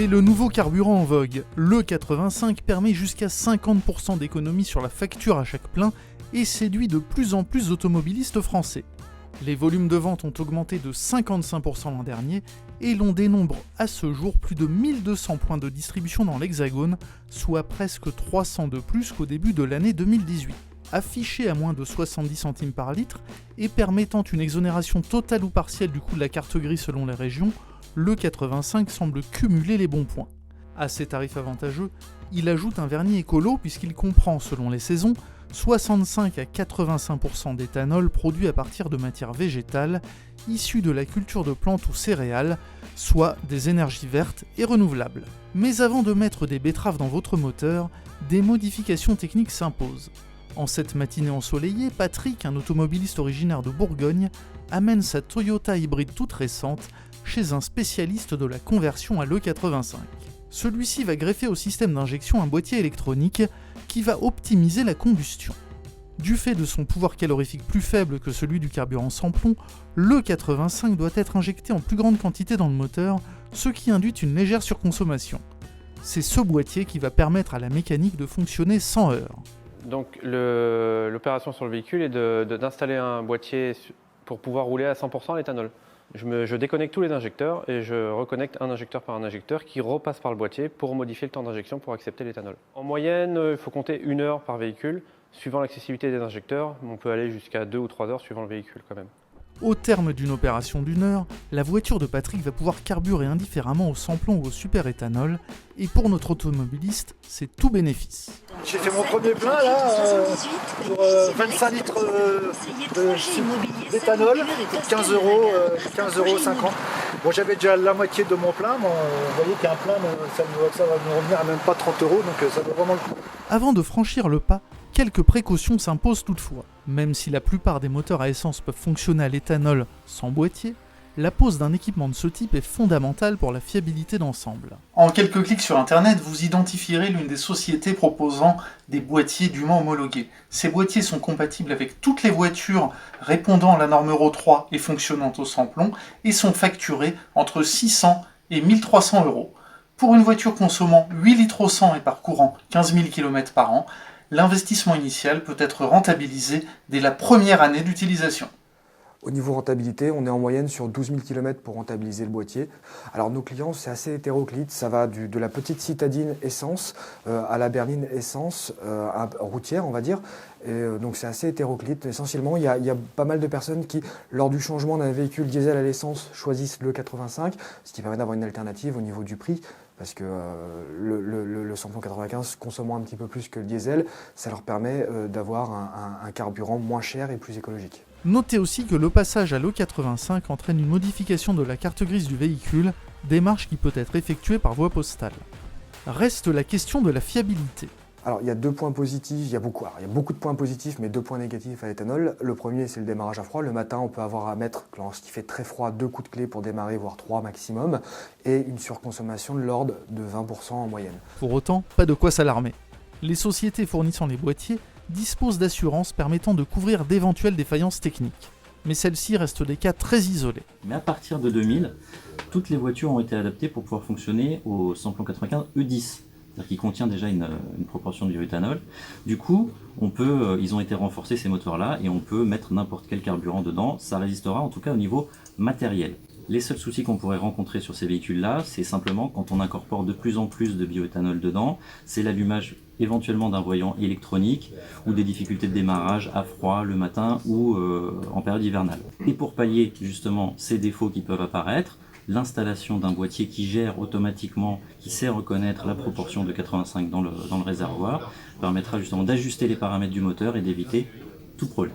C'est le nouveau carburant en vogue. Le 85 permet jusqu'à 50% d'économie sur la facture à chaque plein et séduit de plus en plus d'automobilistes français. Les volumes de vente ont augmenté de 55% l'an dernier et l'on dénombre à ce jour plus de 1200 points de distribution dans l'Hexagone, soit presque 300 de plus qu'au début de l'année 2018. Affiché à moins de 70 centimes par litre et permettant une exonération totale ou partielle du coût de la carte grise selon les régions, le 85 semble cumuler les bons points. À ces tarifs avantageux, il ajoute un vernis écolo puisqu'il comprend, selon les saisons, 65 à 85% d'éthanol produit à partir de matières végétales issues de la culture de plantes ou céréales, soit des énergies vertes et renouvelables. Mais avant de mettre des betteraves dans votre moteur, des modifications techniques s'imposent. En cette matinée ensoleillée, Patrick, un automobiliste originaire de Bourgogne, amène sa Toyota hybride toute récente chez un spécialiste de la conversion à l'E85. Celui-ci va greffer au système d'injection un boîtier électronique qui va optimiser la combustion. Du fait de son pouvoir calorifique plus faible que celui du carburant sans plomb, l'E85 doit être injecté en plus grande quantité dans le moteur, ce qui induit une légère surconsommation. C'est ce boîtier qui va permettre à la mécanique de fonctionner sans heurts. Donc l'opération sur le véhicule est d'installer un boîtier pour pouvoir rouler à 100% à l'éthanol. Je déconnecte tous les injecteurs et je reconnecte un injecteur par un injecteur qui repasse par le boîtier pour modifier le temps d'injection pour accepter l'éthanol. En moyenne, il faut compter 1 heure par véhicule. Suivant l'accessibilité des injecteurs, on peut aller jusqu'à 2 ou 3 heures suivant le véhicule quand même. Au terme d'une opération d'1 heure, la voiture de Patrick va pouvoir carburer indifféremment au sans-plomb ou au super-éthanol, et pour notre automobiliste, c'est tout bénéfice. J'ai fait mon premier plein là, pour 25 litres d'éthanol, 15 euros, 15,50 €. Bon, j'avais déjà la moitié de mon plein, mais vous voyez qu'un plein, ça va me revenir à même pas 30 €, donc ça vaut vraiment le coup. Avant de franchir le pas, quelques précautions s'imposent toutefois. Même si la plupart des moteurs à essence peuvent fonctionner à l'éthanol sans boîtier, la pose d'un équipement de ce type est fondamentale pour la fiabilité d'ensemble. En quelques clics sur internet, vous identifierez l'une des sociétés proposant des boîtiers dûment homologués. Ces boîtiers sont compatibles avec toutes les voitures répondant à la norme Euro 3 et fonctionnant au sans-plomb et sont facturés entre 600 et 1300 €. Pour une voiture consommant 8 litres au 100 et parcourant 15 000 km par an, l'investissement initial peut être rentabilisé dès la première année d'utilisation. Au niveau rentabilité, on est en moyenne sur 12 000 km pour rentabiliser le boîtier. Alors nos clients, c'est assez hétéroclite, ça va de la petite citadine essence à la berline essence routière, on va dire. Donc c'est assez hétéroclite. Essentiellement, il y a pas mal de personnes qui, lors du changement d'un véhicule diesel à l'essence, choisissent le 85, ce qui permet d'avoir une alternative au niveau du prix. Parce que le samplon 95 consommant un petit peu plus que le diesel, ça leur permet d'avoir un carburant moins cher et plus écologique. Notez aussi que le passage à l'E85 entraîne une modification de la carte grise du véhicule, démarche qui peut être effectuée par voie postale. Reste la question de la fiabilité. Alors il y a 2 points positifs, il y a beaucoup de points positifs, mais 2 points négatifs à l'éthanol. Le premier, c'est le démarrage à froid. Le matin, on peut avoir à mettre, lorsqu'il fait très froid, 2 coups de clé pour démarrer, voire 3 maximum, et une surconsommation de l'ordre de 20% en moyenne. Pour autant, pas de quoi s'alarmer. Les sociétés fournissant les boîtiers disposent d'assurances permettant de couvrir d'éventuelles défaillances techniques. Mais celles-ci restent des cas très isolés. Mais à partir de 2000, toutes les voitures ont été adaptées pour pouvoir fonctionner au samplon 95 E10. C'est-à-dire qu'il contient déjà une proportion de bioéthanol. Du coup, ils ont été renforcés ces moteurs-là et on peut mettre n'importe quel carburant dedans. Ça résistera en tout cas au niveau matériel. Les seuls soucis qu'on pourrait rencontrer sur ces véhicules-là, c'est simplement quand on incorpore de plus en plus de bioéthanol dedans, c'est l'allumage éventuellement d'un voyant électronique ou des difficultés de démarrage à froid le matin ou en période hivernale. Et pour pallier justement ces défauts qui peuvent apparaître, l'installation d'un boîtier qui gère automatiquement, qui sait reconnaître la proportion de 85 dans le réservoir, permettra justement d'ajuster les paramètres du moteur et d'éviter tout problème.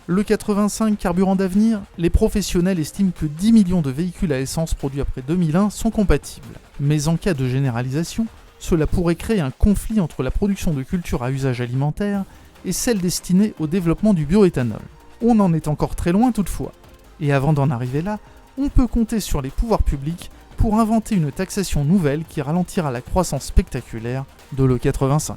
Le 85 carburant d'avenir, les professionnels estiment que 10 millions de véhicules à essence produits après 2001 sont compatibles. Mais en cas de généralisation, cela pourrait créer un conflit entre la production de cultures à usage alimentaire et celle destinée au développement du bioéthanol. On en est encore très loin toutefois. Et avant d'en arriver là, on peut compter sur les pouvoirs publics pour inventer une taxation nouvelle qui ralentira la croissance spectaculaire de l'E85.